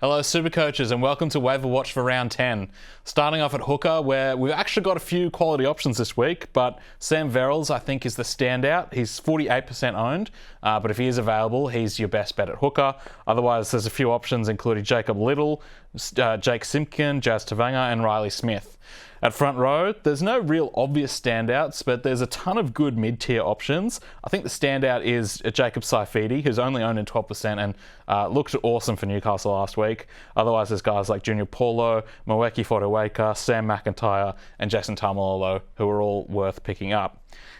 Hello Supercoaches and welcome to Waiver Watch for round 10. Starting off at hooker, where we've actually got a few quality options this week, but Sam Verrills I think is the standout. He's 48% owned, but if he is available, he's your best bet at hooker. Otherwise, there's a few options including Jacob Little, Jake Simpkin, Jazz Tavanga and Riley Smith. At front row, there's no real obvious standouts, but there's a ton of good mid-tier options. I think the standout is Jacob Saifidi, who's only owned in 12% and looked awesome for Newcastle last week. Otherwise, there's guys like Junior Paulo, Mweki Fotuaika, Sam McIntyre, and Jason Taumalolo, who are all worth picking up.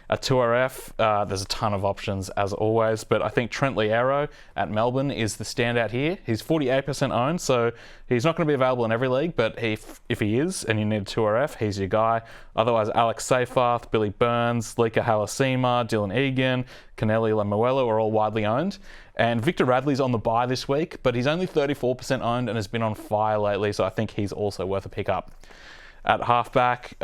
At 2RF, there's a ton of options as always, but I think Trent Liero at Melbourne is the standout here. He's 48% owned, so he's not going to be available in every league, but if he is and you need a 2RF, he's your guy. Otherwise, Alex Seyfarth, Billy Burns, Lika Halasima, Dylan Egan, Canelli Lemuelu are all widely owned. And Victor Radley's on the bye this week, but he's only 34% owned and has been on fire lately, so I think he's also worth a pickup. At halfback,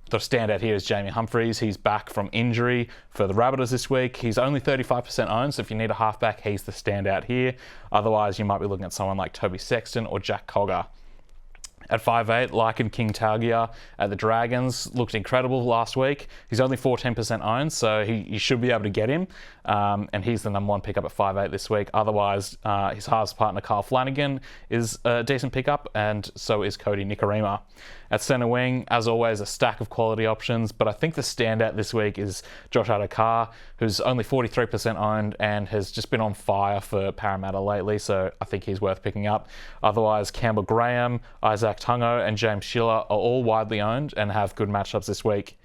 the standout here is Jamie Humphries. He's back from injury for the Rabbitohs this week. He's only 35% owned, so if you need a halfback, he's the standout here. Otherwise, you might be looking at someone like Toby Sexton or Jack Cogger. At 5'8", Lycan King Taugia at the Dragons looked incredible last week. He's only 14% owned, so you should be able to get him. And he's the number one pickup at 5'8" this week. Otherwise, his halves partner Kyle Flanagan is a decent pickup, and so is Cody Nikorima. At centre wing, as always, a stack of quality options, but I think the standout this week is Josh Adokar, who's only 43% owned and has just been on fire for Parramatta lately, so I think he's worth picking up. Otherwise, Campbell Graham, Isaac Tungo and James Schiller are all widely owned and have good matchups this week.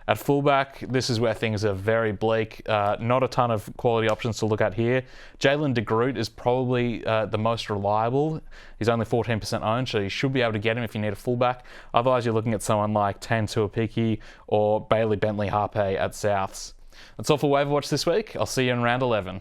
At fullback, this is where things are very bleak. Not a ton of quality options to look at here. Jalen de Groot is probably the most reliable. He's only 14% owned, so you should be able to get him if you need a fullback. Otherwise, you're looking at someone like Tan Tuapiki or Bailey Bentley Harpe at Souths. That's all for Waiver Watch this week. I'll see you in round 11.